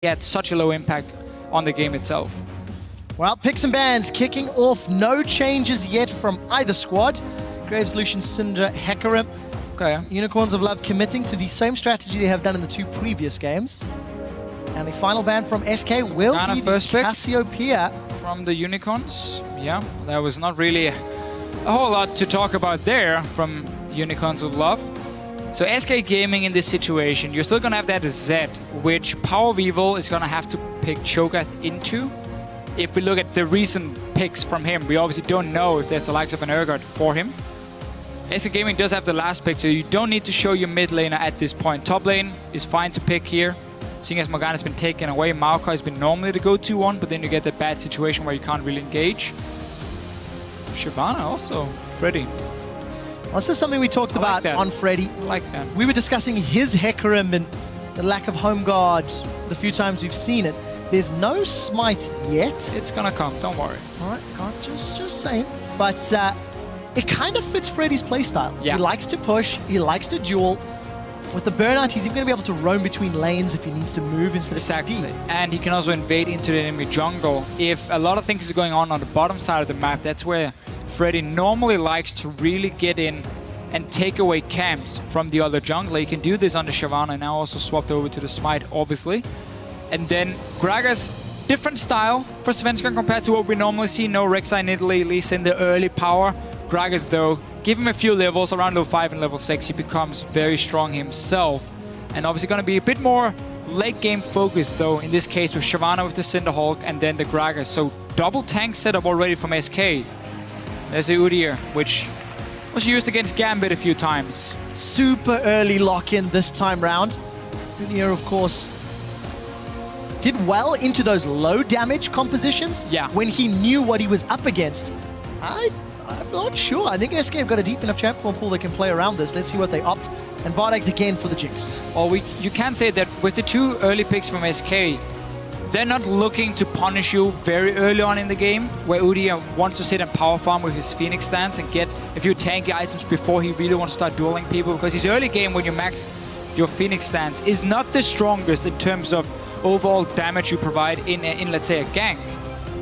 had such a low impact on the game itself. Well, picks and bans kicking off. No changes yet from either squad. Graves, Lucian, Syndra, Hecarim. Okay. Unicorns of Love committing to the same strategy they have done in the 2 previous games. And the final ban from SK will be the Cassiopeia. From the Unicorns. Yeah, there was not really a whole lot to talk about there from Unicorns of Love. So SK Gaming in this situation, you're still going to have that Z, which Power of Evil is going to have to pick Cho'Gath into. If we look at the recent picks from him, we obviously don't know if there's the likes of an Urgot for him. SK Gaming does have the last pick, so you don't need to show your mid laner at this point. Top lane is fine to pick here. Seeing as Morgana's been taken away, Maokai has been normally the go-to one, but then you get that bad situation where you can't really engage. Shyvana also, Freddy. Well, this is something we talked about on Freddy. I like that. We were discussing his Hecarim and the lack of home guard the few times we've seen it. There's no smite yet. It's gonna come, don't worry. All right, can't just saying. But it kind of fits Freddy's playstyle. Yeah. He likes to push, he likes to duel. With the burnout, he's even going to be able to roam between lanes if he needs to move instead of Exactly. And he can also invade into the enemy jungle. If a lot of things are going on the bottom side of the map, that's where Freddy normally likes to really get in and take away camps from the other jungler. He can do this on the Shyvana, now also swapped over to the Smite, obviously. And then Gragas, different style for Svenskan compared to what we normally see. No Rek'Sai in Italy, at least in the early power. Gragas, though, give him a few levels, around level 5 and level 6, he becomes very strong himself. And obviously going to be a bit more late game focused, though, in this case with Shyvana with the Cinderhulk and then the Gragas. So double tank setup already from SK. There's the Udyr, which was used against Gambit a few times. Super early lock-in this time round. Udyr, of course, did well into those low damage compositions when he knew what he was up against. I'm not sure. I think SK have got a deep enough champion pool that can play around this. Let's see what they opt. And Vardex again for the Jinx. Well, you can say that with the 2 early picks from SK, they're not looking to punish you very early on in the game, where Udyr wants to sit and power farm with his Phoenix stance and get a few tanky items before he really wants to start dueling people, because his early game when you max your Phoenix stance is not the strongest in terms of overall damage you provide in let's say, a gank.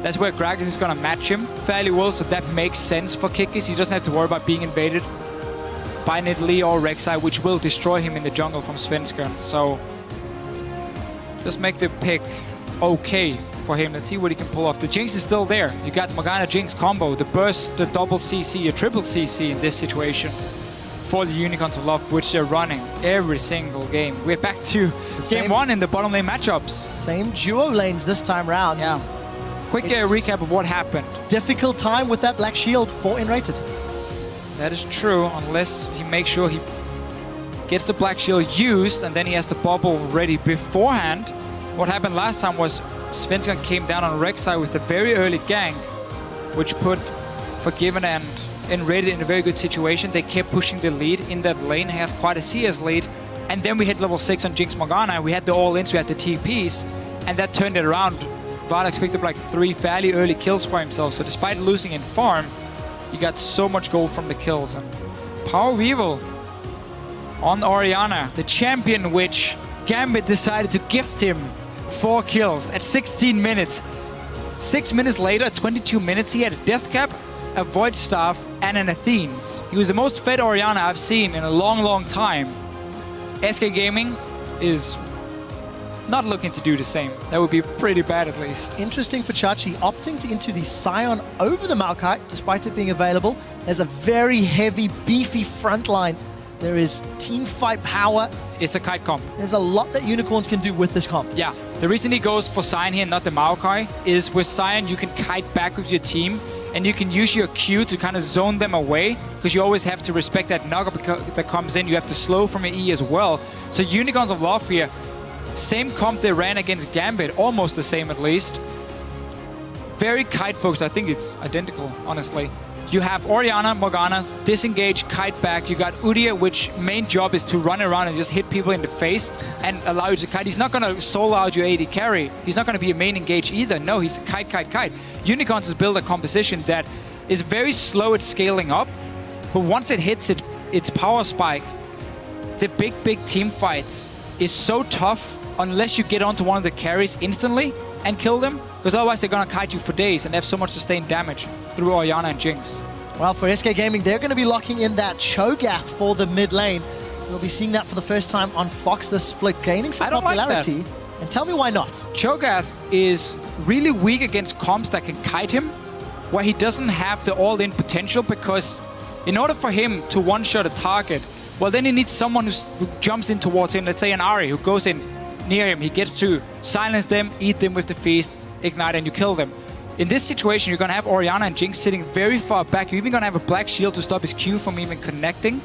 That's where Gragas is going to match him fairly well, so that makes sense for Kikis. He doesn't have to worry about being invaded by Nidalee or Rek'Sai, which will destroy him in the jungle from Svenskan. So just make the pick okay for him. Let's see what he can pull off. The Jinx is still there. You got Morgana Jinx combo, the burst, the double CC, a triple CC in this situation for the Unicorns of Love, which they're running every single game. We're back to game 1 in the bottom lane matchups. Same duo lanes this time round. Yeah. Quick recap of what happened. Difficult time with that Black Shield for Enrated. That is true, unless he makes sure he gets the Black Shield used and then he has the bubble ready beforehand. What happened last time was Svenskan came down on Rek'Sai with a very early gank, which put Forgiven and Enrated in a very good situation. They kept pushing the lead in that lane, had quite a CS lead. And then we hit level 6 on Jinx Morgana. We had the all-ins, we had the TPs, and that turned it around. Vardex picked up like 3 fairly early kills for himself, so despite losing in farm, he got so much gold from the kills. And Power of Evil on Orianna, the champion which Gambit decided to gift him 4 kills at 16 minutes. 6 minutes later, 22 minutes, he had a Death Cap, a Void Staff, and an Athene's. He was the most fed Orianna I've seen in a long, long time. SK Gaming is not looking to do the same. That would be pretty bad at least. Interesting for Chachi, opting into the Scion over the Maokai, despite it being available. There's a very heavy, beefy front line. There is team fight power. It's a kite comp. There's a lot that Unicorns can do with this comp. Yeah, the reason he goes for Scion here, not the Maokai, is with Scion you can kite back with your team and you can use your Q to kind of zone them away, because you always have to respect that knock-up that comes in. You have to slow from your E as well. So Unicorns of Love here, same comp they ran against Gambit, almost the same at least. Very kite focused. I think it's identical, honestly. You have Orianna, Morgana, disengage, kite back. You got Udyr, which main job is to run around and just hit people in the face and allow you to kite. He's not going to solo out your AD carry. He's not going to be a main engage either. No, he's kite, kite, kite. Unicorns has built a composition that is very slow at scaling up, but once it hits its power spike, the big team fights is so tough unless you get onto one of the carries instantly and kill them, because otherwise they're going to kite you for days and they have so much sustained damage through Orianna and Jinx. Well, for SK Gaming, they're going to be locking in that Cho'Gath for the mid lane. We'll be seeing that for the first time on Fox, the split, gaining some popularity. Like that. And tell me why not. Cho'Gath is really weak against comps that can kite him, where he doesn't have the all-in potential, because in order for him to one-shot a target, well, then he needs someone who jumps in towards him, let's say an Ahri, who goes in near him. He gets to silence them, eat them with the feast, ignite, and you kill them. In this situation, you're going to have Orianna and Jinx sitting very far back. You're even going to have a black shield to stop his Q from even connecting.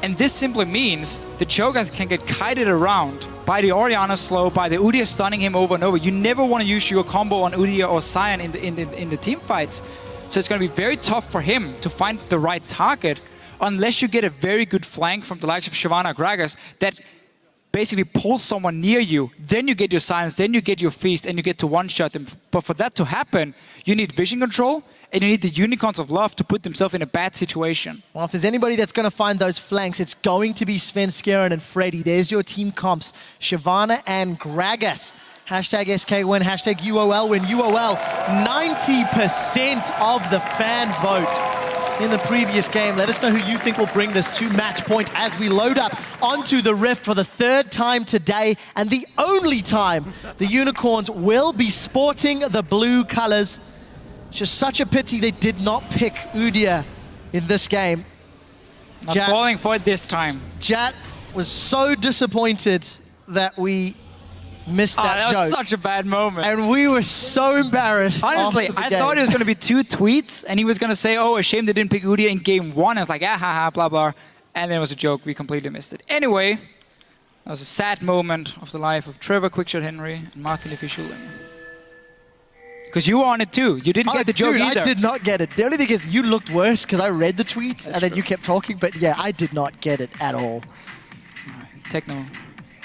And this simply means the Cho'Gath can get kited around by the Orianna slow, by the Udyr stunning him over and over. You never want to use your combo on Udyr or Sion in the team fights. So it's going to be very tough for him to find the right target unless you get a very good flank from the likes of Shyvana or Gragas that basically pulls someone near you. Then you get your silence, then you get your feast, and you get to one-shot them. But for that to happen, you need vision control, and you need the Unicorns of Love to put themselves in a bad situation. Well, if there's anybody that's going to find those flanks, it's going to be Sven, Skeren, and Freddy. There's your team comps, Shyvana and Gragas. Hashtag SK win, hashtag UOL win. UOL, 90% of the fan vote in the previous game. Let us know who you think will bring this to match point as we load up onto the Rift for the third time today, and the only time the Unicorns will be sporting the blue colors. Just such a pity they did not pick Udyr in this game. Not falling for it this time. Jat was so disappointed that we missed that joke. That was such a bad moment. And we were so embarrassed. Honestly, I thought it was going to be 2 tweets, and he was going to say, oh, a shame they didn't pick Udyr in game 1. I was like, ah, ha, ha, blah, blah. And then it was a joke. We completely missed it. Anyway, that was a sad moment of the life of Trevor Quickshot Henry and Martin Leffischulin. Because you were on it too. You didn't get the joke either. I did not get it. The only thing is you looked worse because I read the tweets and then you kept talking. But yeah, I did not get it at all. All right, Techno.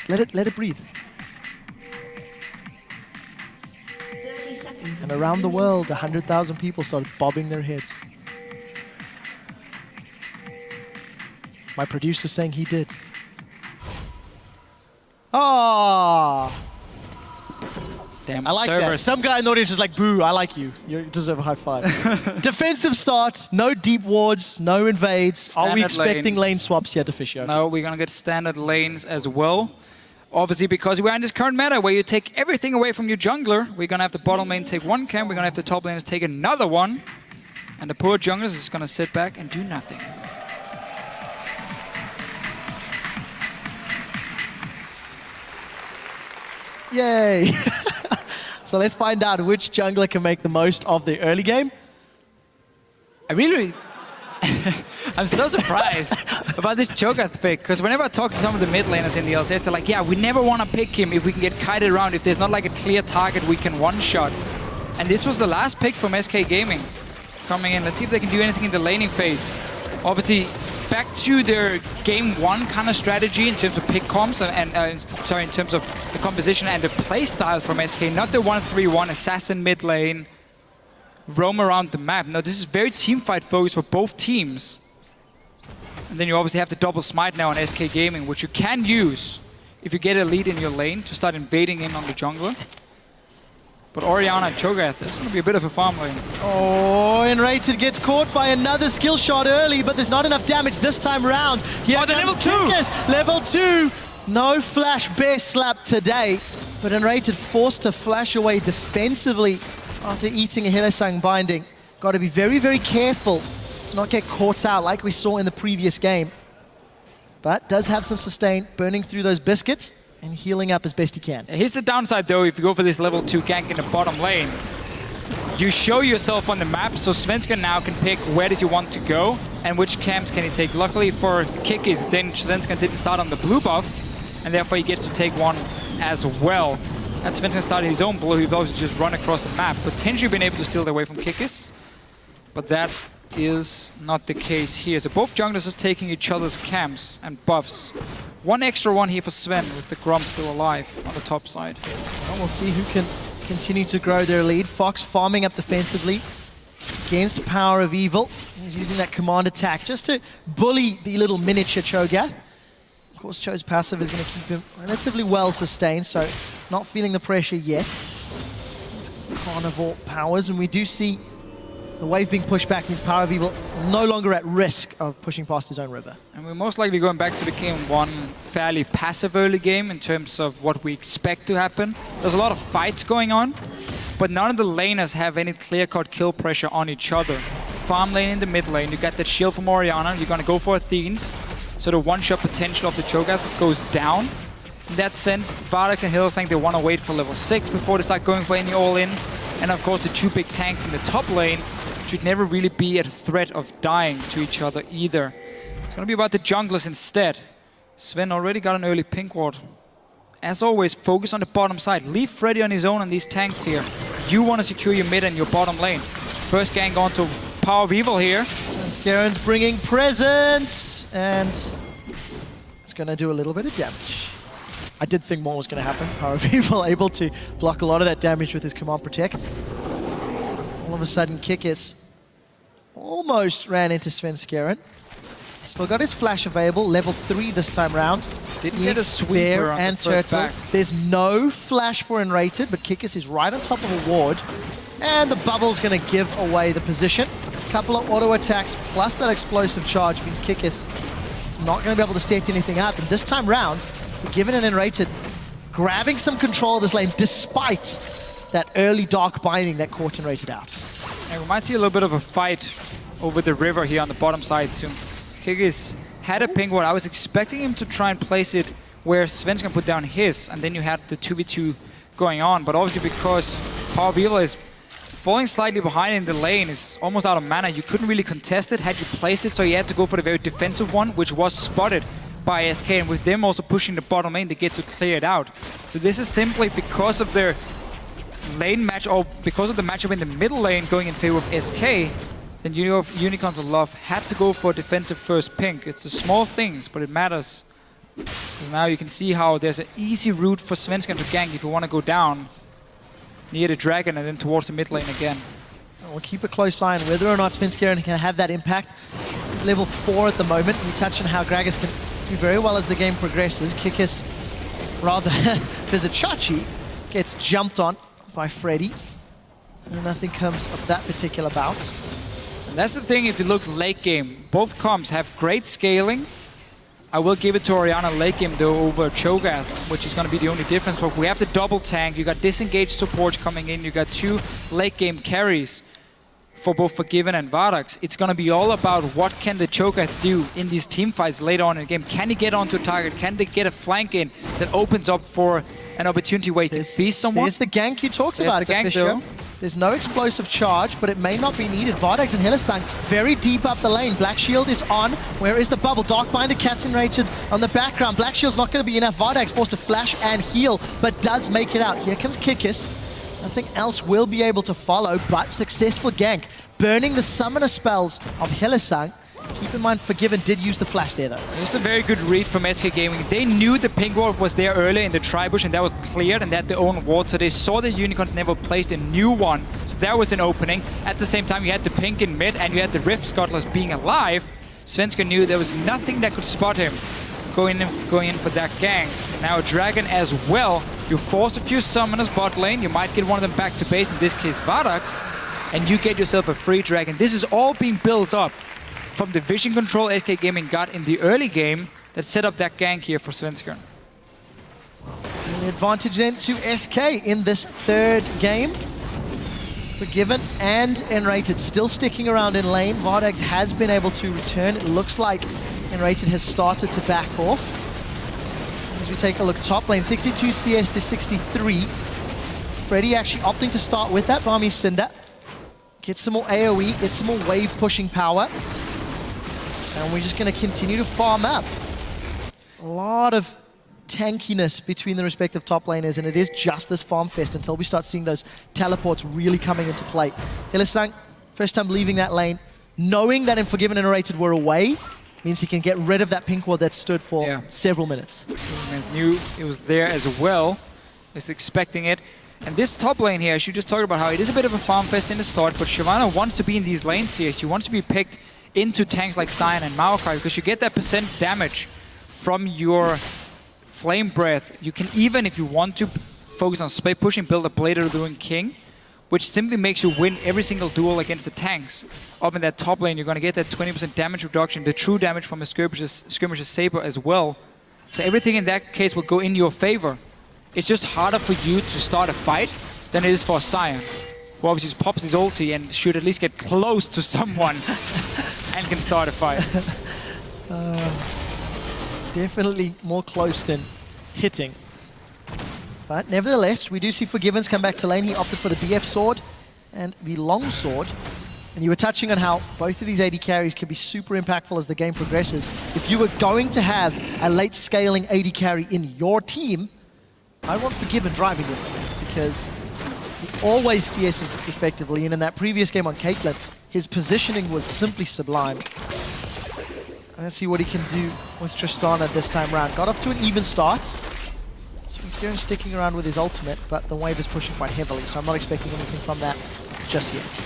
Let it breathe. And around the world, 100,000 people started bobbing their heads. My producer's saying he did. Ah. Damn, I like that. Some guy in the audience was like, boo, I like you. You deserve a high five. Defensive start, no deep wards, no invades. Standard Are we expecting lane swaps yet, Officio? No, we're going to get standard lanes as well. Obviously, because we're in this current meta where you take everything away from your jungler, we're going to have the bottom lane take one camp, we're going to have the top laners take another one, and the poor junglers is going to sit back and do nothing. Yay! So let's find out which jungler can make the most of the early game. I'm so surprised about this Cho'Gath pick, because whenever I talk to some of the mid laners in the LCS, they're like, yeah, we never want to pick him if we can get kited around, if there's not like a clear target we can one-shot. And this was the last pick from SK Gaming coming in. Let's see if they can do anything in the laning phase. Obviously, back to their game 1 kind of strategy in terms of pick comps and in terms of the composition and the play style from SK, not the 1-3-1 assassin mid lane, roam around the map. No, this is very teamfight focused for both teams. And then you obviously have the double smite now on SK Gaming, which you can use if you get a lead in your lane to start invading in on the jungler. But Orianna and Cho'Gath, it's going to be a bit of a farm lane. Oh, Enrated gets caught by another skill shot early, but there's not enough damage this time around. Here the level 2! Level 2! No flash bear slap today, but Enrated forced to flash away defensively after eating a Hillesang binding. Got to be very, very careful to not get caught out like we saw in the previous game. But does have some sustain, burning through those biscuits and healing up as best he can. Here's the downside though, if you go for this level 2 gank in the bottom lane. You show yourself on the map, so Svenska now can pick where does he want to go and which camps can he take. Luckily for Kikis, then Svenska didn't start on the blue buff, and therefore he gets to take one as well. And Svenska started his own blue, he'd obviously just run across the map, potentially been able to steal it away from Kikis. But that is not the case here. So both junglers are taking each other's camps and buffs. One extra one here for Sven with the Grom still alive on the top side. Well, we'll see who can continue to grow their lead. Fox farming up defensively against Power of Evil. He's using that command attack just to bully the little miniature Cho'Gath. Of course, Cho's passive is going to keep him relatively well sustained, so not feeling the pressure yet. Carnivore powers, and we do see the wave being pushed back, means Power of Evil no longer at risk of pushing past his own river. And we're most likely going back to the game one fairly passive early game in terms of what we expect to happen. There's a lot of fights going on, but none of the laners have any clear-cut kill pressure on each other. Farm lane in the mid lane, you got that shield from Orianna, you're gonna go for Athenes, so the one-shot potential of the Cho'Gath goes down. In that sense, Vardax and Hylissang, they want to wait for level 6 before they start going for any all-ins. And of course, the two big tanks in the top lane should never really be at a threat of dying to each other either. It's going to be about the junglers instead. Sven already got an early pink ward. As always, focus on the bottom side. Leave Freddy on his own on these tanks here. You want to secure your mid and your bottom lane. First gang on to Power of Evil here. Svenskeren bringing presents, and it's going to do a little bit of damage. I did think more was going to happen. Power of Evil able to block a lot of that damage with his Command Protect. All of a sudden, Kikis almost ran into Svenskeren. Still got his flash available, level 3 this time round. Didn't get a sweeper on and the first Turtle. back. There's no flash for Enrated, but Kikis is right on top of a ward. And the bubble's going to give away the position. A couple of auto attacks plus that explosive charge means Kikis is not going to be able to set anything up. And this time round, Given and Enrated grabbing some control of this lane despite that early dark binding that caught Enrated out. And we might see a little bit of a fight over the river here on the bottom side soon. Kikis had a pink ward. I was expecting him to try and place it where Sven's gonna put down his, and then you had the 2v2 going on. But obviously because Power of Evil is falling slightly behind in the lane, is almost out of mana, you couldn't really contest it had you placed it, so you had to go for the very defensive one, which was spotted by SK, and with them also pushing the bottom lane, they get to clear it out. So this is simply because of their lane match, or because of the matchup in the middle lane going in favor of SK, then Unicorns of Love had to go for defensive first pink. It's the small things, but it matters. Now you can see how there's an easy route for Svenskeren to gank if you want to go down near the dragon and then towards the mid lane again. We'll keep a close eye on whether or not Svenskeren can have that impact. He's level 4 at the moment. We touch on how Gragas can do very well as the game progresses. Kikis, rather, Vizichachi gets jumped on by Freddy. And nothing comes of that particular bout. And that's the thing, if you look late game, both comps have great scaling. I will give it to Orianna late game though over Cho'Gath, which is going to be the only difference. But we have the double tank, you got disengaged supports coming in, you got 2 late game carries for both Forgiven and Vardax. It's going to be all about what can the Cho'Gath do in these team fights later on in the game. Can he get onto a target? Can they get a flank in that opens up for an opportunity where he can beast someone? There's the gank you talked about, the gank though. There's no explosive charge, but it may not be needed. Vardax and Hylissang very deep up the lane. Black Shield is on. Where is the bubble? Darkbinder, Cat's Enraged on the background. Black Shield's not going to be enough. Vardax forced to flash and heal, but does make it out. Here comes Kikis. Nothing else will be able to follow, but successful gank. Burning the summoner spells of Hylissang. Keep in mind, Forgiven did use the flash there, though. Just a very good read from SK Gaming. They knew the pink ward was there earlier in the tri-bush, and that was cleared, and they had their own ward, so they saw the Unicorns never placed a new one. So there was an opening. At the same time, you had the pink in mid, and you had the Rift Scuttlers being alive. Svenska knew there was nothing that could spot him going in for that gang. Now Dragon as well. You force a few summoners bot lane, you might get one of them back to base, in this case Vardax, and you get yourself a free Dragon. This is all being built up from the vision control SK Gaming got in the early game that set up that gank here for Svenskeren. The advantage then to SK in this third game. Forgiven and Enrated still sticking around in lane. Vardax has been able to return. It looks like Enrated has started to back off. As we take a look, top lane, 62 CS to 63. Freddy actually opting to start with that Barmy Cinder. Get some more AoE, get some more wave pushing power. And we're just going to continue to farm up. A lot of tankiness between the respective top laners, and it is just this farm fest until we start seeing those teleports really coming into play. Hylissang, first time leaving that lane, knowing that Forgiven and Enrated were away, means he can get rid of that pink ward that stood for several minutes. He knew it was there as well, was expecting it. And this top lane here, she just talked about how it is a bit of a farm fest in the start, but Shyvana wants to be in these lanes here. She wants to be picked into tanks like Sion and Maokai because you get that % damage from your Flame Breath, you can even, if you want to, focus on split pushing, build a Blade of the Ruined King, which simply makes you win every single duel against the tanks. Up in that top lane, you're going to get that 20% damage reduction, the true damage from a Skirmisher's Saber as well. So everything in that case will go in your favor. It's just harder for you to start a fight than it is for a Sion, who obviously just pops his ulti and should at least get close to someone and can start a fight. Definitely more close than hitting. But nevertheless, we do see Forgiven's come back to lane. He opted for the BF sword and the long sword. And you were touching on how both of these AD carries can be super impactful as the game progresses. If you were going to have a late scaling AD carry in your team, I want Forgiven driving it, because he always CSs effectively. And in that previous game on Caitlyn, his positioning was simply sublime. Let's see what he can do with Tristana this time around. Got off to an even start. Svenskeren sticking around with his ultimate, but the wave is pushing quite heavily, so I'm not expecting anything from that just yet.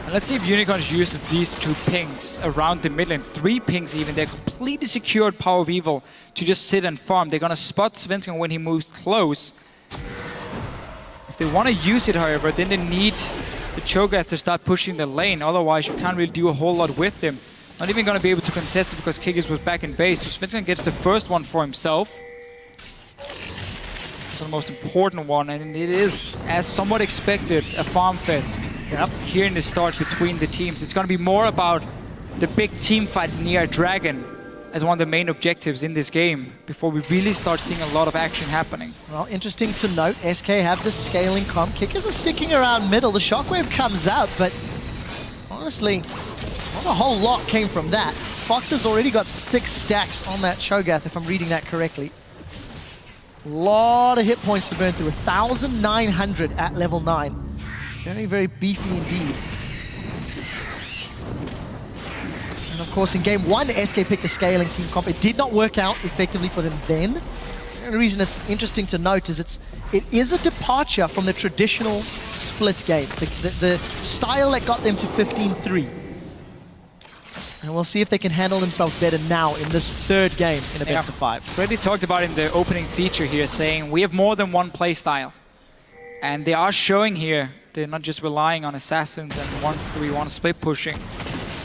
And let's see if Unicorns use these 2 pings around the mid lane. 3 pings even. They're completely secured Power of Evil to just sit and farm. They're going to spot Svenskeren when he moves close. If they want to use it, however, then they need the Cho'Gath to start pushing the lane. Otherwise, you can't really do a whole lot with them. Not even going to be able to contest it because Kigis was back in base. So Svenskeren gets the first one for himself. It's the most important one, and it is, as somewhat expected, a farm fest. Yep. Here in the start between the teams. It's going to be more about the big team fights near Dragon as one of the main objectives in this game before we really start seeing a lot of action happening. Well, interesting to note, SK have the scaling comp. Kickers are sticking around middle. The shockwave comes out, but honestly, not a whole lot came from that. Fox has already got 6 stacks on that Cho'Gath, if I'm reading that correctly. A lot of hit points to burn through, 1,900 at level 9. Very, very beefy indeed. And of course, in game 1, SK picked a scaling team comp. It did not work out effectively for them then. And the reason it's interesting to note is it is a departure from the traditional split games, the style that got them to 15-3. And we'll see if they can handle themselves better now in this 3rd game in a best of 5. Freddy talked about in the opening feature here, saying we have more than one play style. And they are showing here, they're not just relying on assassins and 1-3-1 split pushing.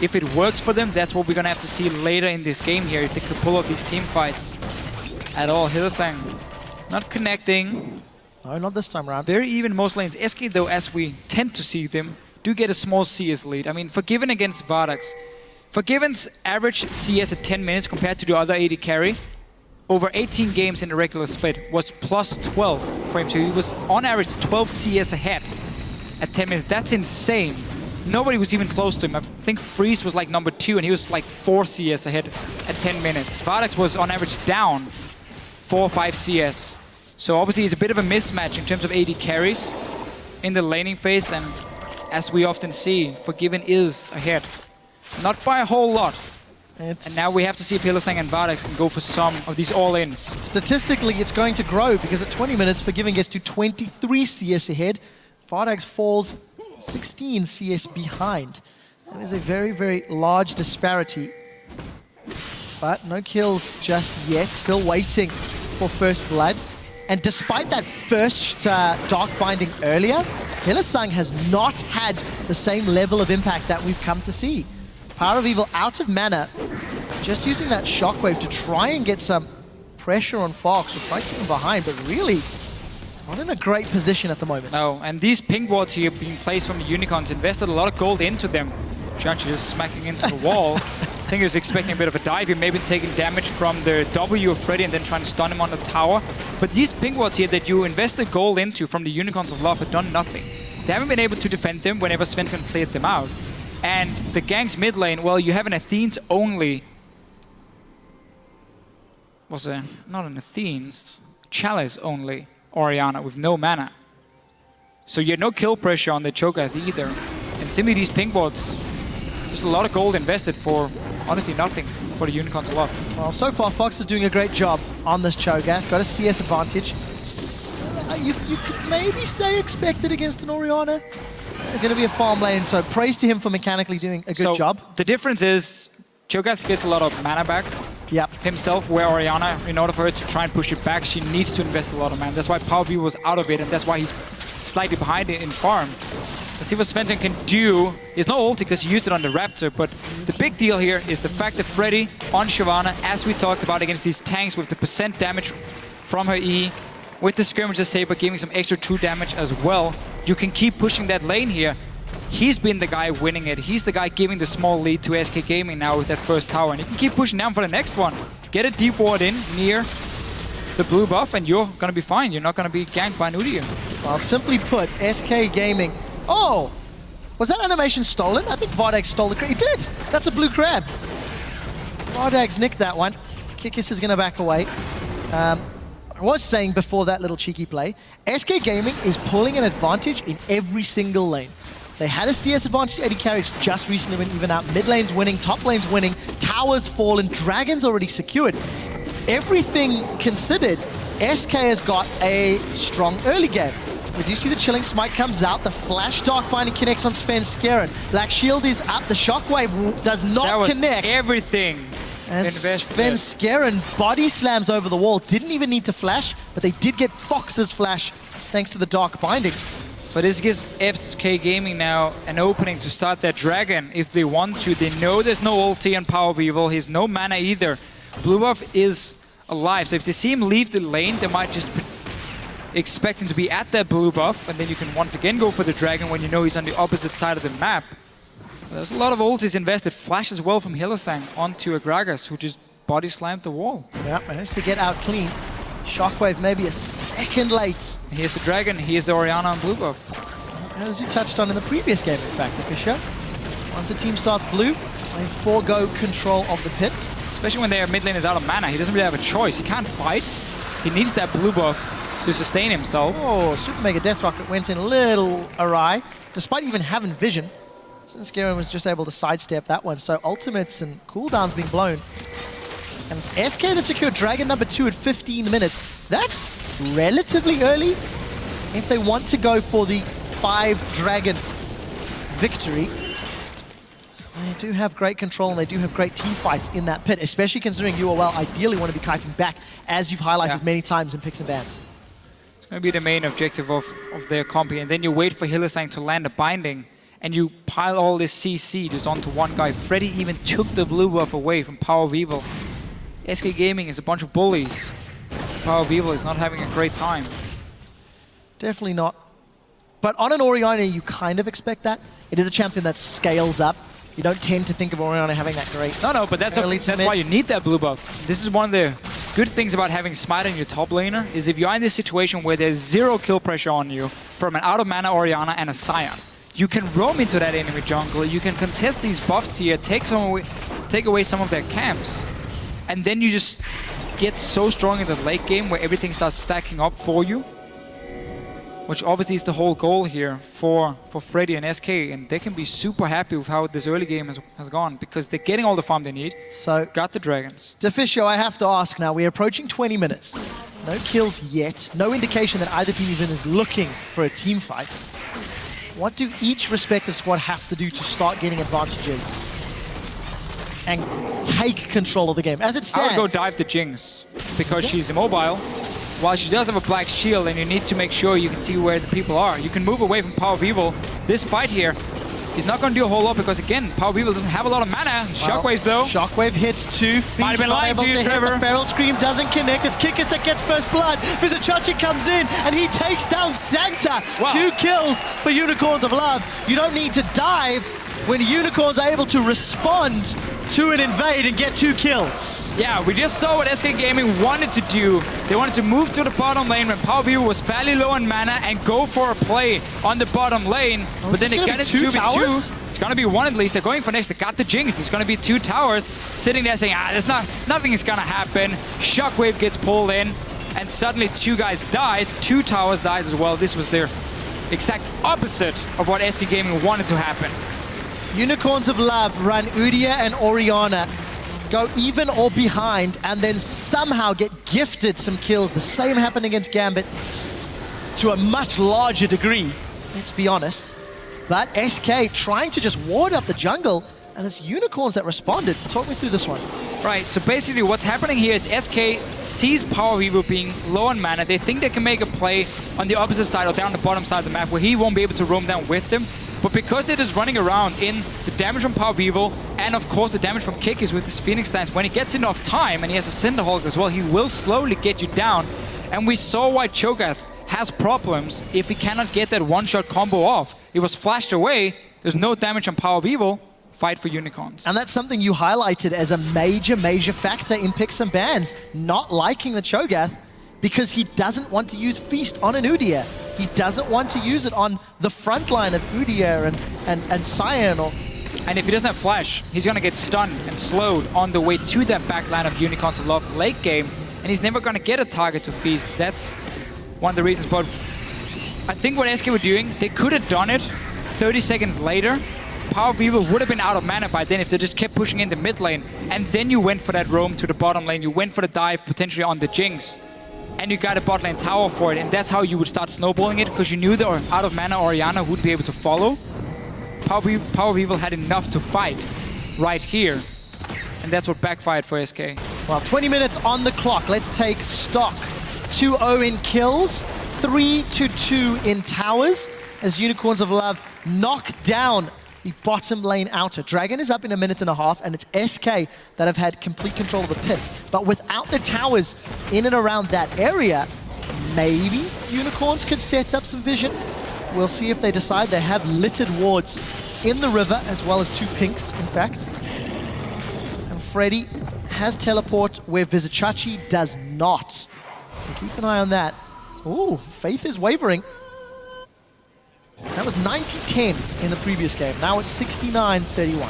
If it works for them, that's what we're going to have to see later in this game here, if they could pull off these team fights at all. Hylissang not connecting. No, not this time around. Very even most lanes. SK, though, as we tend to see them, do get a small CS lead. I mean, Forgiven against Vardax. Forgiven's average CS at 10 minutes compared to the other AD carry over 18 games in the regular split was plus 12 for him. So he was on average 12 CS ahead at 10 minutes. That's insane. Nobody was even close to him. I think Freeze was like number 2 and he was like 4 CS ahead at 10 minutes. Vardax was on average down 4 or 5 CS. So obviously it's a bit of a mismatch in terms of AD carries in the laning phase, and as we often see, Forgiven is ahead. Not by a whole lot. And now we have to see if Hylissang and Vardax can go for some of these all-ins. Statistically, it's going to grow because at 20 minutes, Forgiven gets to 23 CS ahead. Vardax falls 16 CS behind. That is a very, very large disparity. But no kills just yet. Still waiting for first blood. And despite that first Dark Binding earlier, Hylissang has not had the same level of impact that we've come to see. Power of Evil out of mana, just using that shockwave to try and get some pressure on Fox, or try to keep him behind, but really not in a great position at the moment. No, and these ping wards here being placed from the Unicorns, invested a lot of gold into them. Judge is smacking into the wall. I think he was expecting a bit of a dive. He may be taking damage from the W of Freddy and then trying to stun him on the tower. But these ping wards here that you invested gold into from the Unicorns of Love have done nothing. They haven't been able to defend them whenever Svenskeren cleared them out. And the gang's mid lane, well, you have an Athene's only... not an Athene's, Chalice only Orianna with no mana. So you had no kill pressure on the Cho'Gath either. And simply these ping wards, just a lot of gold invested for honestly nothing for the Unicorns of Love. Well, so far Fox is doing a great job on this Cho'Gath. Got a CS advantage. You could maybe say expected against an Orianna. Going to be a farm lane, so praise to him for mechanically doing a good job. The difference is Cho'Gath gets a lot of mana back himself, where Orianna, in order for her to try and push it back, she needs to invest a lot of mana. That's why PowerV was out of it, and that's why he's slightly behind it in farm. Let's see what Svensson can do. There's no ulti because he used it on the Raptor, but the big deal here is the fact that Freddy on Shyvana, as we talked about against these tanks with the percent damage from her E, with the Skirmisher Saber giving some extra true damage as well, you can keep pushing that lane here. He's been the guy winning it. He's the guy giving the small lead to SK Gaming now with that first tower, and you can keep pushing down for the next one. Get a deep ward in near the blue buff, and you're gonna be fine. You're not gonna be ganked by Nudia. Well, simply put, SK Gaming. Oh! Was that animation stolen? I think Vardag stole the crab. He did! That's a blue crab. Vardag's nicked that one. Kikis is gonna back away. I was saying before that little cheeky play, SK Gaming is pulling an advantage in every single lane. They had a CS advantage, Eddie Carriage just recently went even out. Mid lane's winning, top lane's winning, towers fallen, dragons already secured. Everything considered, SK has got a strong early game. We do see the Chilling Smite comes out, the Flash Dark Binding connects on Svenskeren. Black Shield is up, the Shockwave does not connect. Everything. As Svenskeren body slams over the wall, didn't even need to flash, but they did get Fox's flash thanks to the Dark Binding. But this gives SK Gaming now an opening to start their dragon if they want to. They know there's no ulti on Power of Evil. He's no mana either. Blue buff is alive, so if they see him leave the lane, they might just expect him to be at that blue buff, and then you can once again go for the dragon when you know he's on the opposite side of the map. There's a lot of ultis invested. Flash as well from Hylissang onto Agragas, who just body slammed the wall. Yeah, managed to get out clean. Shockwave maybe a second late. Here's the dragon, here's the Orianna on blue buff. As you touched on in the previous game, in fact, Fisher. Once the team starts blue, they forego control of the pit. Especially when their mid lane is out of mana, he doesn't really have a choice. He can't fight. He needs that blue buff to sustain himself. Oh, Super Mega Death Rocket went in a little awry, despite even having vision. Svenskeren was just able to sidestep that one, so ultimates and cooldowns being blown. And it's SK that secured Dragon number 2 at 15 minutes. That's relatively early if they want to go for the 5 Dragon victory. They do have great control and they do have great team fights in that pit, especially considering UOL ideally want to be kiting back, as you've highlighted many times in picks and bans. It's going to be the main objective of their compy, and then you wait for Hylissang to land a binding, and you pile all this CC just onto one guy. Freddy even took the blue buff away from Power of Evil. SK Gaming is a bunch of bullies. Power of Evil is not having a great time. Definitely not. But on an Orianna, you kind of expect that. It is a champion that scales up. You don't tend to think of Orianna having that great. No, but that's why you need that blue buff. This is one of the good things about having Smite on your top laner, is if you're in this situation where there's 0 kill pressure on you from an out of mana Orianna and a Scion, you can roam into that enemy jungle, you can contest these buffs here, take away some of their camps, and then you just get so strong in the late game where everything starts stacking up for you, which obviously is the whole goal here for Freddy and SK, and they can be super happy with how this early game has gone, because they're getting all the farm they need. So got the dragons. Deficio, I have to ask now, we're approaching 20 minutes. No kills yet, no indication that either team even is looking for a team fight. What do each respective squad have to do to start getting advantages and take control of the game? As it stands, I would go dive the Jinx, because she's immobile. While she does have a black shield, and you need to make sure you can see where the people are. You can move away from Power of Evil. This fight here is not going to do a whole lot, because again, Power of Evil doesn't have a lot of mana. Shockwaves though. Shockwave hits 2 feet. Might have been lying to you, Trevor. The Feral Scream doesn't connect. It's Kikis that gets first blood. Vizichachi comes in and he takes down Sancta. Wow. 2 kills for Unicorns of Love. You don't need to dive when Unicorns are able to respond to an invade and get 2 kills. Yeah, we just saw what SK Gaming wanted to do. They wanted to move to the bottom lane when Power of Evil was fairly low on mana and go for a play on the bottom lane. But then they get into 2v2. It's gonna be 1 at least. They're going for next. They got the Jinx. There's gonna be 2 towers sitting there saying, nothing is gonna happen. Shockwave gets pulled in, and suddenly 2 guys dies. 2 towers dies as well. This was their exact opposite of what SK Gaming wanted to happen. Unicorns of Love run Udyr and Orianna, go even or behind, and then somehow get gifted some kills. The same happened against Gambit to a much larger degree, let's be honest. But SK trying to just ward up the jungle, and it's Unicorns that responded. Talk me through this one. Right, so basically what's happening here is SK sees Power Weaver being low on mana. They think they can make a play on the opposite side or down the bottom side of the map where he won't be able to roam down with them. But because they're just running around in the damage from Power Weaver and of course the damage from Kikis with this Phoenix Dance, when he gets enough time and he has a Cinderhulk as well, he will slowly get you down. And we saw why Cho'Gath has problems if he cannot get that one-shot combo off. It was flashed away, there's no damage on Power Weaver. Fight for unicorns. And that's something you highlighted as a major factor in picks and bans, not liking the Cho'Gath because he doesn't want to use Feast on an Udyr. He doesn't want to use it on the front line of Udyr and Cyan. And if he doesn't have Flash, he's gonna get stunned and slowed on the way to that back line of Unicorns of Love late game, and he's never gonna get a target to Feast. That's one of the reasons, but I think what SK were doing, they could have done it 30 seconds later. Power Weaver would have been out of mana by then if they just kept pushing in the mid lane, and then you went for that roam to the bottom lane, you went for the dive potentially on the Jinx, and you got a bot lane tower for it, and that's how you would start snowballing it, because you knew the out of mana Orianna would be able to follow. Power Weaver had enough to fight right here, and that's what backfired for SK. Well, 20 minutes on the clock. Let's take stock. 2-0 in kills, 3-2 in towers, as Unicorns of Love knock down the bottom lane outer. Dragon is up in a minute and a half, and it's SK that have had complete control of the pit. But without the towers in and around that area, maybe Unicorns could set up some vision. We'll see if they decide. They have littered wards in the river, as well as 2 pinks, in fact. And Freddy has teleport where Vizicachi does not. So keep an eye on that. Ooh, Faith is wavering. That was 90-10 in the previous game. Now it's 69-31.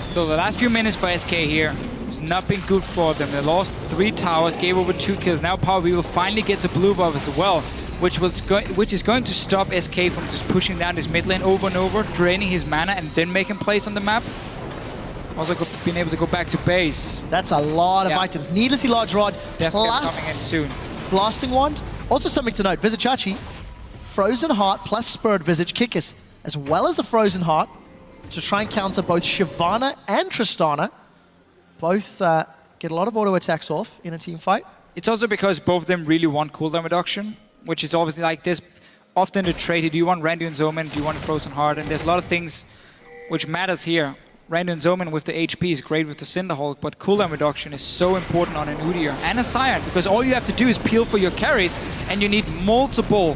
Still, the last few minutes for SK here has not been good for them. They lost 3 towers, gave over 2 kills. Now Power Weaver finally gets a blue buff as well, which is going to stop SK from just pushing down his mid lane over and over, draining his mana and then making plays on the map. Also being able to go back to base. That's a lot of items. Needlessly large rod, Death plus coming in soon. Blasting Wand. Also something to note, Vizicachi, Frozen Heart plus Spurred Visage Kikis, as well as the Frozen Heart, to try and counter both Shyvana and Tristana. Both get a lot of auto attacks off in a team fight. It's also because both of them really want cooldown reduction, which is obviously like there's often the trade. Do you want Randu and Zoman? Do you want a Frozen Heart? And there's a lot of things which matters here. Randu and Zoman with the HP is great with the Cinderhulk, but cooldown reduction is so important on an Udyr and a Cyan, because all you have to do is peel for your carries, and you need multiple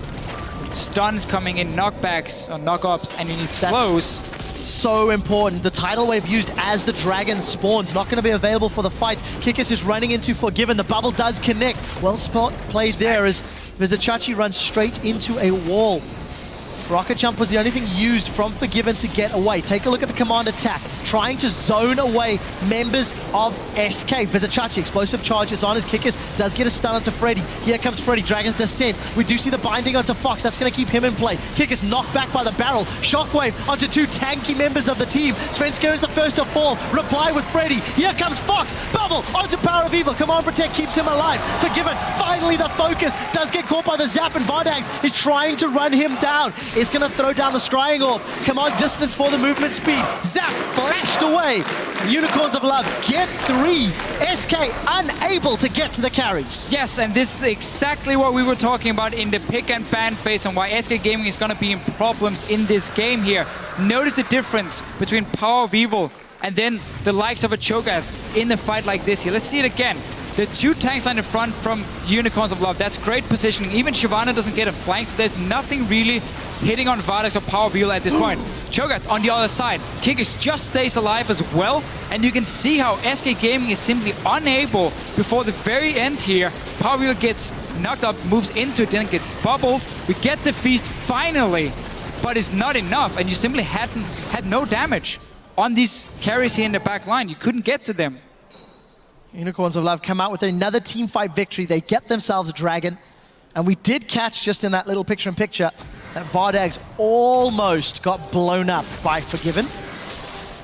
stuns coming in, knockbacks or knockups, and you need slows. So important. The tidal wave used as the dragon spawns, not going to be available for the fight. Kikis is running into Forgiven. The bubble does connect. Well played there as Vizicachi runs straight into a wall. Rocket Jump was the only thing used from Forgiven to get away. Take a look at the command attack, trying to zone away members of SK. Vizicachi, explosive charges on his Kikis, does get a stun onto Freddy. Here comes Freddy, Dragon's Descent. We do see the binding onto Fox, that's going to keep him in play. Kikis knocked back by the barrel. Shockwave onto 2 tanky members of the team. Svensker is the first to fall. Reply with Freddy. Here comes Fox. Bubble onto Power of Evil. Command Protect keeps him alive. Forgiven, finally the focus. Does get caught by the Zap, and Vardags is trying to run him down. Is going to throw down the Scrying Orb. Command distance for the movement speed. Zap flashed away. Unicorns of Love get 3. SK unable to get to the carries. Yes, and this is exactly what we were talking about in the pick and ban phase, and why SK Gaming is going to be in problems in this game here. Notice the difference between Power of Evil and then the likes of a Cho'Gath in a fight like this here. Let's see it again. The 2 tanks in the front from Unicorns of Love. That's great positioning. Even Shyvana doesn't get a flank, so there's nothing really hitting on Vardags or Power Wheel at this point. Cho'Gath on the other side. Kikis just stays alive as well, and you can see how SK Gaming is simply unable before the very end here. Power Wheel gets knocked up, moves into it, then gets bubbled. We get the Feast finally, but it's not enough, and you simply had no damage on these carries here in the back line. You couldn't get to them. Unicorns of Love come out with another team fight victory. They get themselves a dragon. And we did catch just in that little picture-in-picture that Vardags almost got blown up by Forgiven.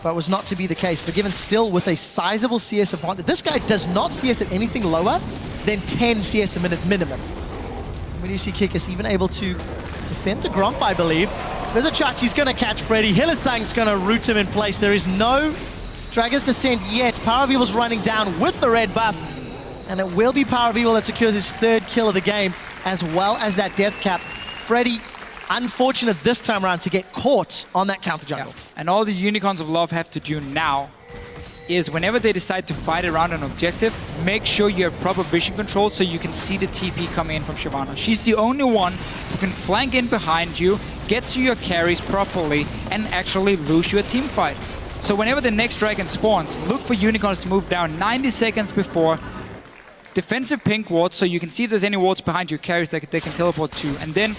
But it was not to be the case. Forgiven still with a sizable CS advantage. This guy does not CS at anything lower than 10 CS a minute minimum. And when you see Kikis even able to defend the Gromp, I believe. Vizicachi's going to catch Freddy. Hylissang's going to root him in place. There is no Dragon's Descent yet. Power of Evil's running down with the red buff. And it will be Power of Evil that secures his 3rd kill of the game, as well as that death cap. Freddy, unfortunate this time around to get caught on that counter jungle. Yeah. And all the Unicorns of Love have to do now is whenever they decide to fight around an objective, make sure you have proper vision control so you can see the TP coming in from Shyvana. She's the only one who can flank in behind you, get to your carries properly, and actually lose your team fight. So whenever the next dragon spawns, look for Unicorns to move down 90 seconds before. Defensive pink wards, so you can see if there's any wards behind your carries that they can teleport to, and then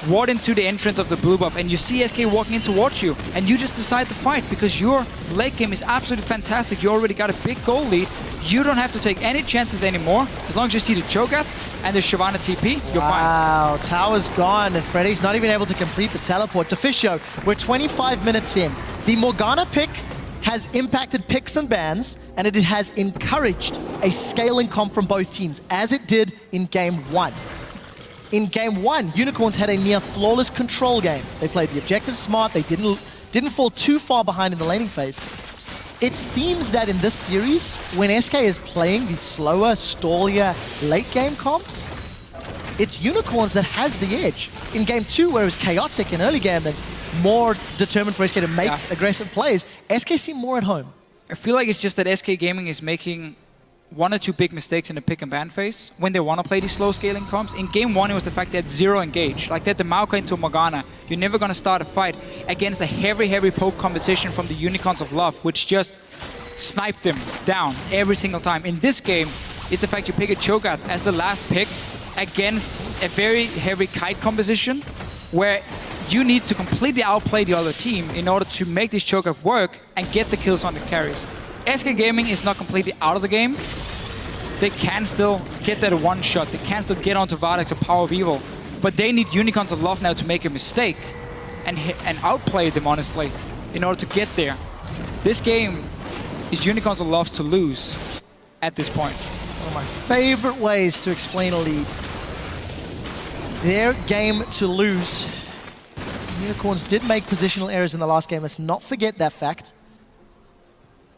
ward into the entrance of the blue buff, and you see SK walking in towards you, and you just decide to fight because your late game is absolutely fantastic. You already got a big goal lead. You don't have to take any chances anymore. As long as you see the Cho'Gath and the Shyvana TP, you're fine. Wow, tower's gone, and Freddy's not even able to complete the teleport. To Fisho, we're 25 minutes in. The Morgana pick has impacted picks and bans, and it has encouraged a scaling comp from both teams, as it did in Game 1. In Game 1, Unicorns had a near flawless control game. They played the objective smart, they didn't fall too far behind in the laning phase. It seems that in this series, when SK is playing the slower, stallier late game comps, it's Unicorns that has the edge. In Game 2, where it was chaotic in early game, and more determined for SK to make aggressive plays, SK seem more at home. I feel like it's just that SK Gaming is making 1 or 2 big mistakes in the pick and ban phase when they want to play these slow scaling comps. In Game 1, it was the fact they had 0 engage. Like they had the Maokai into Morgana. You're never going to start a fight against a heavy poke composition from the Unicorns of Love, which just sniped them down every single time. In this game, it's the fact you pick a Cho'Gath as the last pick against a very heavy kite composition where you need to completely outplay the other team in order to make this Cho'Gath work and get the kills on the carries. SK Gaming is not completely out of the game. They can still get that one shot. They can still get onto Vardex or Power of Evil. But they need Unicorns of Love now to make a mistake and outplay them, honestly, in order to get there. This game is Unicorns of Love's to lose at this point. One of my favorite ways to explain a lead. It's their game to lose. Unicorns did make positional errors in the last game. Let's not forget that fact.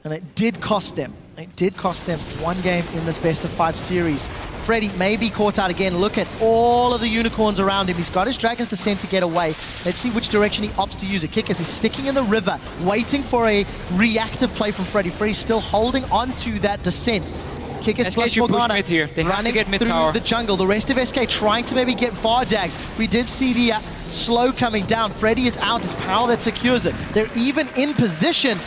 And it did cost them. It did cost them 1 game in this best-of-5 series. Freddy may be caught out again. Look at all of the Unicorns around him. He's got his Dragon's Descent to get away. Let's see which direction he opts to use it. Kickers is sticking in the river, waiting for a reactive play from Freddy. Freddy's still holding on to that Descent. Kickers plus Morgana here. They have running to get mid through tower. The jungle. The rest of SK trying to maybe get Vardags. We did see the slow coming down. Freddy is out. It's Power that secures it. They're even in position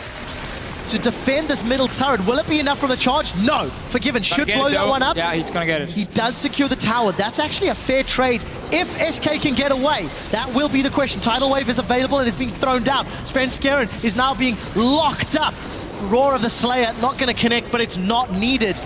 to defend this middle turret. Will it be enough for the charge? No. Forgiven should blow that one up. Yeah, he's gonna get it. He does secure the tower. That's actually a fair trade if SK can get away. That will be the question. Tidal Wave is available and is being thrown down. Svenskeren is now being locked up. Roar of the Slayer not going to connect, but it's not needed.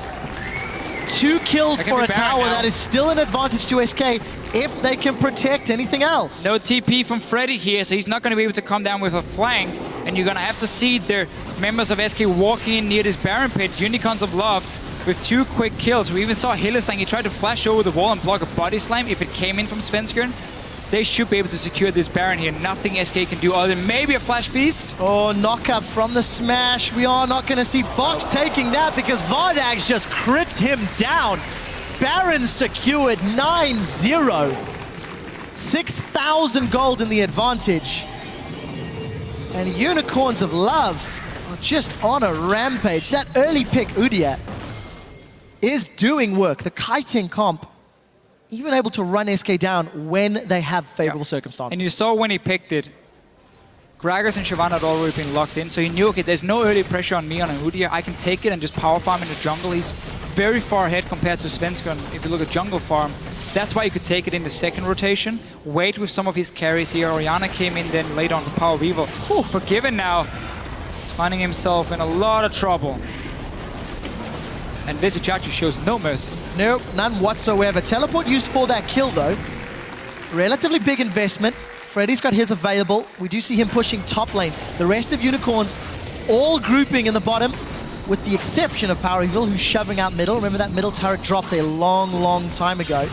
2 kills for a tower. That is still an advantage to SK if they can protect anything else. No TP from Freddy here, so he's not going to be able to come down with a flank. And you're going to have to see their members of SK walking in near this Baron pit. Unicorns of Love with 2 quick kills. We even saw Hillesang. He tried to flash over the wall and block a body slam if it came in from Svenskeren. They should be able to secure this Baron here. Nothing SK can do other than maybe a flash feast. Oh, knockup from the smash. We are not going to see Fox taking that because Vardags just crits him down. Baron secured 9-0. 6,000 gold in the advantage. And Unicorns of Love are just on a rampage. That early pick, Udyr, is doing work. The kiting comp, even able to run SK down when they have favorable circumstances. And you saw when he picked it, Gragas and Shyvana had already been locked in, so he knew, okay, there's no early pressure on me on an Udyr. I can take it and just power farm in the jungle. He's very far ahead compared to Svenskeren. If you look at jungle farm, that's why you could take it in the second rotation. Wait with some of his carries here. Orianna came in then later on the Power of Evil. Forgiven now. He's finding himself in a lot of trouble. And Visichachi shows no mercy. Nope, none whatsoever. Teleport used for that kill though. Relatively big investment. Freddy's got his available. We do see him pushing top lane. The rest of Unicorns all grouping in the bottom, with the exception of Power Evil, who's shoving out middle. Remember that middle turret dropped a long time ago.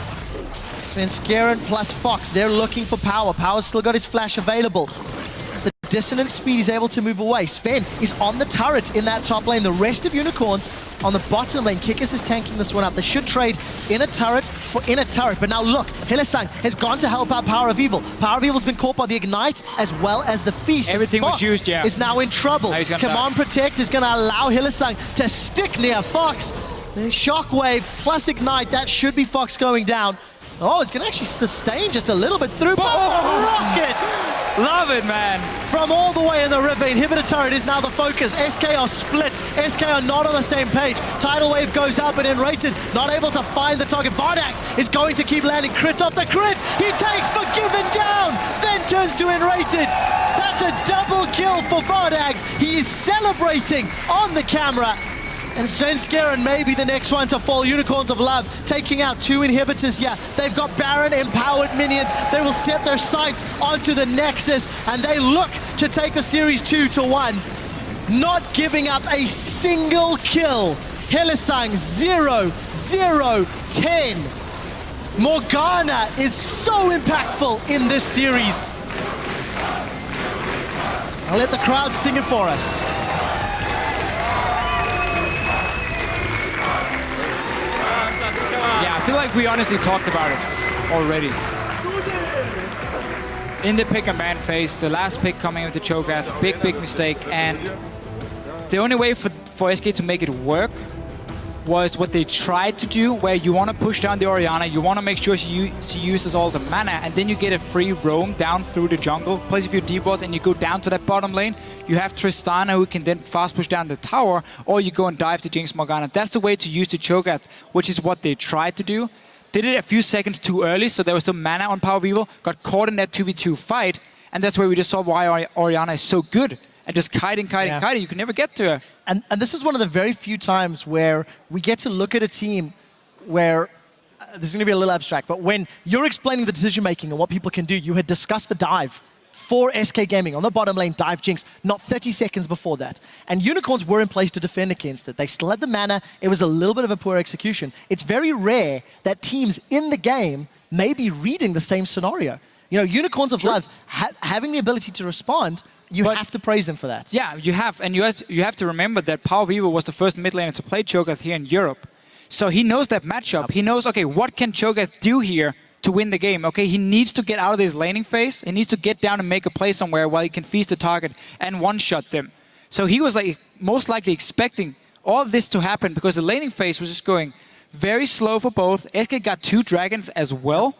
Svenskeren plus Fox, they're looking for Power. Power's still got his flash available. The dissonance speed, he's able to move away. Sven is on the turret in that top lane. The rest of Unicorns on the bottom lane. Kikis is tanking this one up. They should trade in a turret for in a turret. But now look, Hylissang has gone to help out Power of Evil. Power of Evil's been caught by the Ignite as well as the Feast. Everything Fox was used, yeah. is now in trouble. Command Protect is going to allow Hylissang to stick near Fox. The Shockwave plus Ignite, that should be Fox going down. Oh, it's going to actually sustain just a little bit through. Rocket! Love it, man. From all the way in the river, Inhibitor Turret is now the focus. SK are split. SK are not on the same page. Tidal Wave goes up and Enrated not able to find the target. Vardax is going to keep landing crit after crit. He takes Forgiven down, then turns to Enrated. That's a double kill for Vardax. He is celebrating on the camera. And Svenskeren may be the next one to fall. Unicorns of Love taking out 2 inhibitors here. They've got Baron empowered minions. They will set their sights onto the Nexus and they look to take the series 2-1. Not giving up a single kill. Hylissang 0-0-10. Morgana is so impactful in this series. I'll let the crowd sing it for us. Yeah, I feel like we honestly talked about it already. In the pick and ban phase, the last pick coming with the Cho'Gath, big mistake, and the only way for SK to make it work was what they tried to do, where you want to push down the Orianna, you want to make sure she uses all the mana, and then you get a free roam down through the jungle, place a few D-bots, and you go down to that bottom lane. You have Tristana who can then fast push down the tower, or you go and dive to Jinx Morgana. That's the way to use the Cho'Gath, which is what they tried to do. Did it a few seconds too early, so there was some mana on Power of Evil, got caught in that 2v2 fight, and that's where we just saw why Orianna is so good. And just kiting. You can never get to her. And this is one of the very few times where we get to look at a team where, this is going to be a little abstract, but when you're explaining the decision-making and what people can do, you had discussed the dive for SK Gaming on the bottom lane, dive Jinx, not 30 seconds before that. And Unicorns were in place to defend against it. They still had the mana. It was a little bit of a poor execution. It's very rare that teams in the game may be reading the same scenario. You know, Unicorns of Love, having the ability to respond, you have to praise them for that. Yeah, you have. And you have to remember that Power of Evil was the first mid laner to play Cho'Gath here in Europe. So he knows that matchup. He knows, okay, what can Cho'Gath do here to win the game? Okay, he needs to get out of this laning phase. He needs to get down and make a play somewhere while he can feast the target and one-shot them. So he was like most likely expecting all of this to happen because the laning phase was just going very slow for both. SK got 2 dragons as well.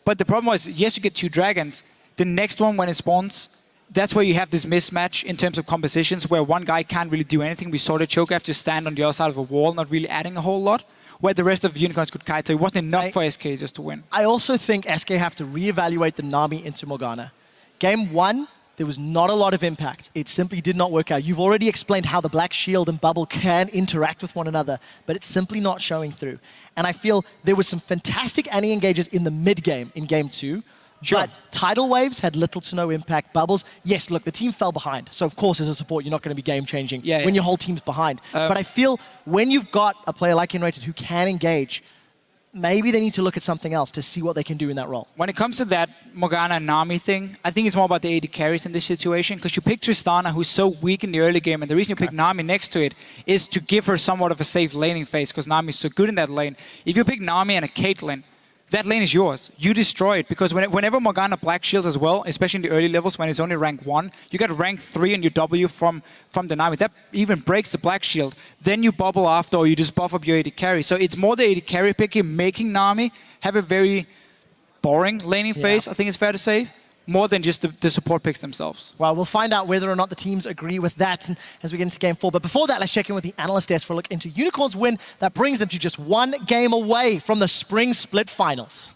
But the problem was, yes, you get 2 dragons. The next one, when it spawns, that's where you have this mismatch in terms of compositions where one guy can't really do anything. We saw the Cho'Gath just stand on the other side of a wall, not really adding a whole lot, where the rest of the Unicorns could kite. So it wasn't enough for SK just to win. I also think SK have to reevaluate the Nami into Morgana. Game 1, there was not a lot of impact. It simply did not work out. You've already explained how the Black Shield and Bubble can interact with one another, but it's simply not showing through. And I feel there was some fantastic anti-engages in the mid-game in Game 2, but Tidal Waves had little to no impact. Bubbles, yes, look, the team fell behind. So, of course, as a support, you're not going to be game-changing when your whole team's behind. But I feel when you've got a player like Enrated who can engage, maybe they need to look at something else to see what they can do in that role. When it comes to that Morgana and Nami thing, I think it's more about the AD carries in this situation, because you pick Tristana, who's so weak in the early game, and the reason you pick Nami next to it is to give her somewhat of a safe laning phase, because Nami's so good in that lane. If you pick Nami and a Caitlyn, that lane is yours. You destroy it, because whenever Morgana Black Shields as well, especially in the early levels when it's only rank 1, you got rank 3 in your W from the Nami. That even breaks the Black Shield. Then you bubble after, or you just buff up your AD carry. So it's more the AD carry picking, making Nami have a very boring laning phase, I think it's fair to say, more than just the support picks themselves. Well, we'll find out whether or not the teams agree with that as we get into Game 4. But before that, let's check in with the analyst desk for a look into Unicorns' win that brings them to just 1 game away from the Spring Split Finals.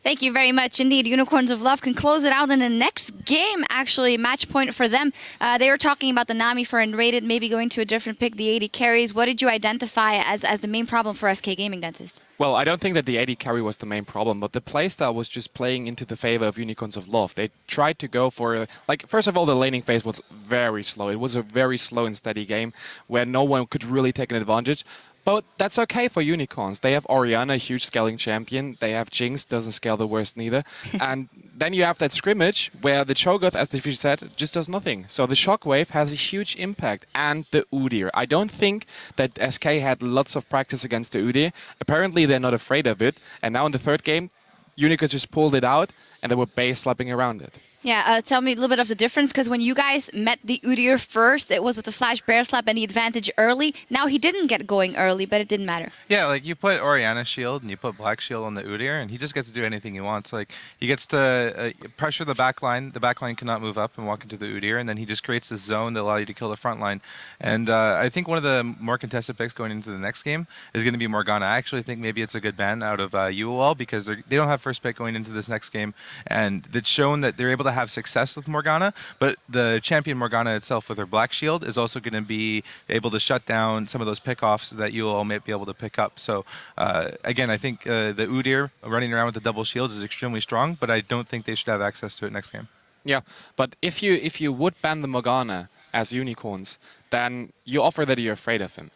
Thank you very much indeed. Unicorns of Love can close it out in the next game, actually, match point for them. They were talking about the Nami for Enrated, maybe going to a different pick, the AD carries. What did you identify as the main problem for SK Gaming, Dentist? Well, I don't think that the AD carry was the main problem, but the playstyle was just playing into the favor of Unicorns of Love. They tried to go for, first of all, the laning phase was very slow. It was a very slow and steady game where no one could really take an advantage. But that's okay for Unicorns. They have Orianna, huge scaling champion. They have Jinx, doesn't scale the worst neither. And then you have that scrimmage where the Cho'Gath, as the fish said, just does nothing. So the Shockwave has a huge impact. And the Udyr. I don't think that SK had lots of practice against the Udyr. Apparently they're not afraid of it. And now in the third game, Unicorns just pulled it out and they were base slapping around it. Yeah, tell me a little bit of the difference, because when you guys met the Udyr first, it was with the flash bear slap and the advantage early. Now he didn't get going early, but it didn't matter. Yeah, like you put Orianna shield and you put Black shield on the Udyr, and he just gets to do anything he wants. Like he gets to pressure the back line. The back line cannot move up and walk into the Udyr, and then he just creates this zone to allow you to kill the front line. And I think one of the more contested picks going into the next game is going to be Morgana. I actually think maybe it's a good ban out of UOL because they don't have first pick going into this next game, and it's shown that they're able to have success with Morgana, but the champion Morgana itself with her Black Shield is also going to be able to shut down some of those pickoffs that UOL might be able to pick up. So again, I think the Udyr running around with the double shields is extremely strong, but I don't think they should have access to it next game. Yeah, but if you would ban the Morgana as Unicorns, then you offer that you're afraid of him.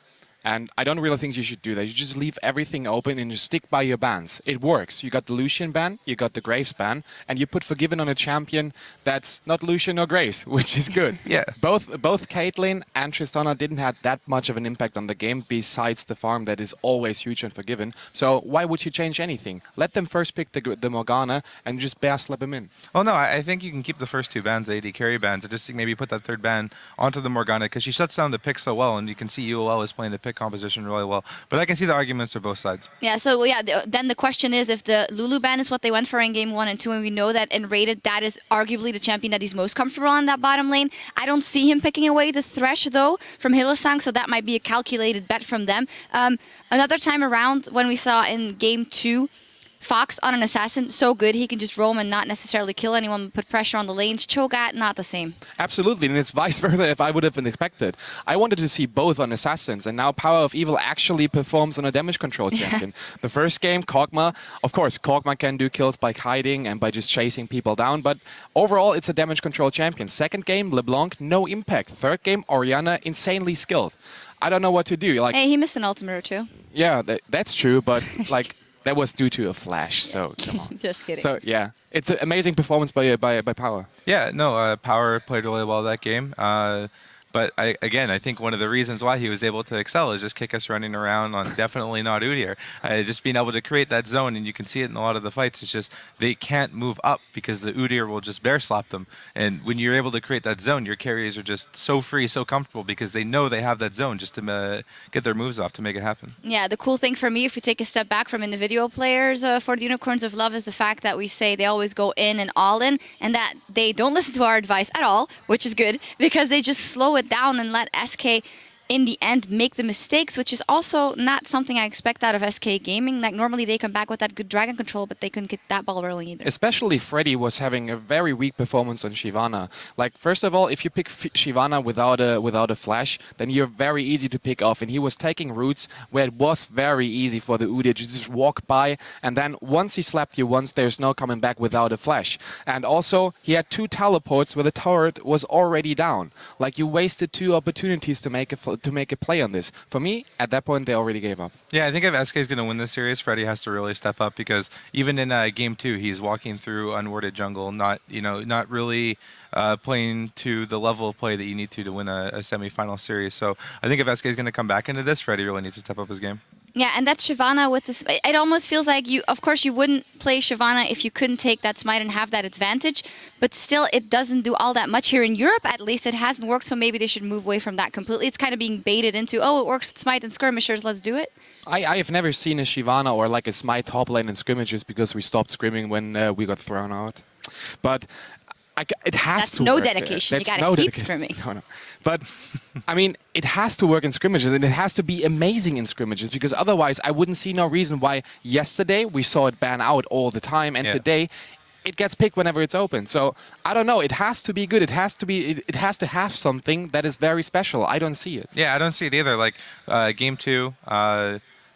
And I don't really think you should do that. You just leave everything open and just stick by your bans. It works. You got the Lucian ban, you got the Graves ban, and you put Forgiven on a champion that's not Lucian or Graves, which is good. Yeah. Both Caitlyn and Tristana didn't have that much of an impact on the game besides the farm that is always huge on Forgiven. So why would you change anything? Let them first pick the Morgana and just bear slap him in. Oh no, I think you can keep the first two bans, AD carry bans. I just think maybe put that third ban onto the Morgana because she shuts down the pick so well, and you can see UOL is playing the pick composition really well. But I can see the arguments for both sides. Yeah, so yeah, then the question is if the Lulu ban is what they went for in game 1 and 2, and we know that in Rated that is arguably the champion that he's most comfortable on that bottom lane. I don't see him picking away the Thresh though from Hylissang, so that might be a calculated bet from them. Another time around when we saw in game 2, Fox on an assassin, so good. He can just roam and not necessarily kill anyone, put pressure on the lanes. Cho'Gath, not the same. Absolutely, and it's vice versa if I would have been expected. I wanted to see both on assassins, and now Power of Evil actually performs on a damage control champion. The first game, Kog'Maw, of course, Kog'Maw can do kills by hiding and by just chasing people down, but overall it's a damage control champion. Second game, LeBlanc, no impact. Third game, Orianna, insanely skilled. I don't know what to do. Like, hey, he missed an ultimate or two. Yeah, that's true, but like... That was due to a flash, so come on. Just kidding. So yeah, it's an amazing performance by Power. Yeah, no, Power played really well that game. But I think one of the reasons why he was able to excel is just kick us running around on definitely not Udyr. Just being able to create that zone, and you can see it in a lot of the fights. It's just they can't move up because the Udyr will just bear slap them. And when you're able to create that zone, your carriers are just so free, so comfortable because they know they have that zone just to get their moves off to make it happen. Yeah, the cool thing for me, if we take a step back from individual players for the Unicorns of Love, is the fact that we say they always go in and all in, and that they don't listen to our advice at all, which is good because they just slow it down and let SK in the end make the mistakes, which is also not something I expect out of SK Gaming. Like normally they come back with that good dragon control, but they couldn't get that ball rolling either. Especially Freddy was having a very weak performance on Shyvana. Like first of all, if you pick Shyvana without a flash, then you're very easy to pick off. And he was taking routes where it was very easy for the Udyr to just walk by, and then once he slapped you once, there's no coming back without a flash. And also he had 2 teleports where the turret was already down. Like you wasted 2 opportunities to make a play on this. For me, at that point, they already gave up. Yeah, I think if SK is going to win this series, Freddy has to really step up because even in game 2, he's walking through unwarded jungle, not really playing to the level of play that you need to win a semifinal series. So I think if SK is going to come back into this, Freddy really needs to step up his game. Yeah, and that's Shyvana with this. It almost feels like of course, you wouldn't play Shyvana if you couldn't take that smite and have that advantage, but still, it doesn't do all that much here in Europe. At least it hasn't worked, so maybe they should move away from that completely. It's kind of being baited into, oh, it works with smite and skirmishers, let's do it. I have never seen a Shyvana or like a smite top lane in skirmishes because we stopped scrimming when we got thrown out. But it has to no work. dedication. That's you gotta no keep dedication. scrimming. No. But I mean, it has to work in scrimmages, and it has to be amazing in scrimmages because otherwise, I wouldn't see no reason why yesterday we saw it ban out all the time, and today it gets picked whenever it's open. So I don't know. It has to be good. It has to be. It has to have something that is very special. I don't see it. Yeah, I don't see it either. Like game 2.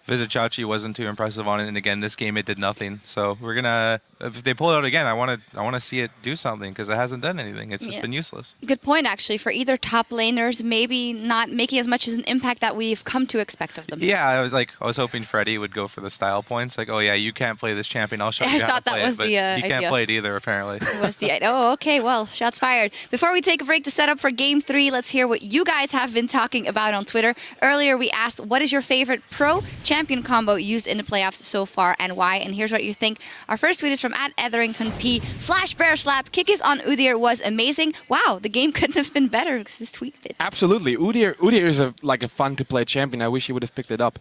Vizicachi wasn't too impressive on it, and again, this game it did nothing. So we're gonna, if they pull it out again, I want to see it do something because it hasn't done anything. It's just been useless. Good point, actually, for either top laners, maybe not making as much as an impact that we've come to expect of them. Yeah, I was hoping Freddie would go for the style points, like, oh yeah, you can't play this champion, I'll show you how to play it. But he can't play it either, apparently. It was the idea. Oh, okay, well, shots fired. Before we take a break to set up for Game 3, let's hear what you guys have been talking about on Twitter. Earlier, we asked, what is your favorite pro champion combo used in the playoffs so far and why? And here's what you think. Our first tweet is from @EtheringtonP. Flash Bear Slap. Kikis on Udyr was amazing. Wow, the game couldn't have been better because this tweet fit. Absolutely. Udyr is a fun to play champion. I wish he would have picked it up.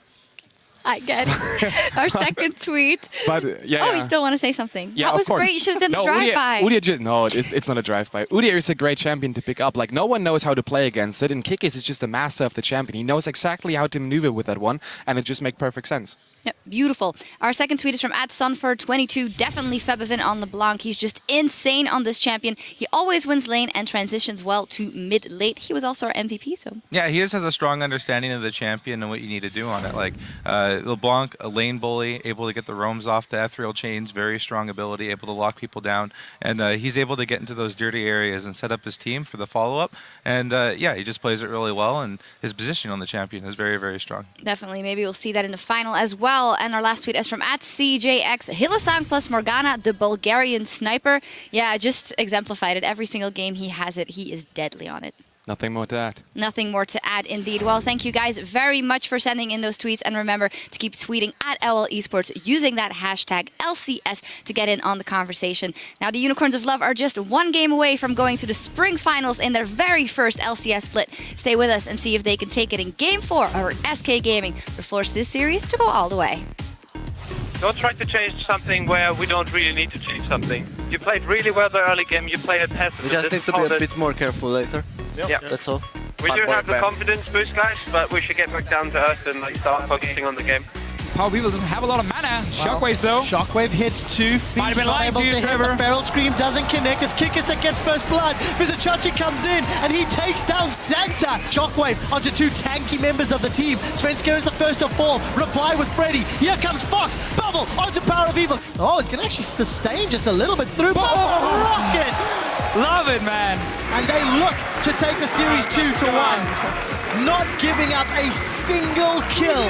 I get it. Our second tweet. But you still want to say something? Yeah, that was of course. great. You should have done the drive-by. It's not a drive-by. Udyr is a great champion to pick up. Like, no one knows how to play against it, and Kikis is just a master of the champion. He knows exactly how to maneuver with that one, and it just makes perfect sense. Yep, beautiful. Our second tweet is from @Sunford22. Definitely Febivin on LeBlanc. He's just insane on this champion. He always wins lane and transitions well to mid-late. He was also our MVP, so... Yeah, he just has a strong understanding of the champion and what you need to do on it. Like, LeBlanc, a lane bully, able to get the roams off the ethereal chains, very strong ability, able to lock people down. And he's able to get into those dirty areas and set up his team for the follow-up. And he just plays it really well, and his position on the champion is very, very strong. Definitely. Maybe we'll see that in the final as well. And our last tweet is from @CJX. Hylissang plus Morgana, the Bulgarian sniper. Yeah, just exemplified it. Every single game he has it, he is deadly on it. Nothing more to add. Nothing more to add, indeed. Well, thank you guys very much for sending in those tweets. And remember to keep tweeting @LOL Esports using that hashtag LCS to get in on the conversation. Now, the Unicorns of Love are just one game away from going to the Spring Finals in their very first LCS split. Stay with us and see if they can take it in Game 4 over SK Gaming to force this series to go all the way. Don't try to change something where we don't really need to change something. You played really well the early game, you played it passive. We just need to be a bit more careful later. Yeah. That's all. We do have the confidence boost, guys, but we should get back down to earth and start focusing on the game. Power Weevil doesn't have a lot of mana. Shockwaves, though. Shockwave hits 2 feet. Might have been lying to you, Trevor. The Feral Scream doesn't connect. It's Kikis that gets first blood. Vizicachi comes in and he takes down Santa. Shockwave onto 2 tanky members of the team. Svenskeren is the first to fall. Reply with Freddy. Here comes Fox. Bubble onto Power of Evil. Oh, it's going to actually sustain just a little bit through. Rocket! Love it, man. And they look to take the series 2-1. Not giving up a single kill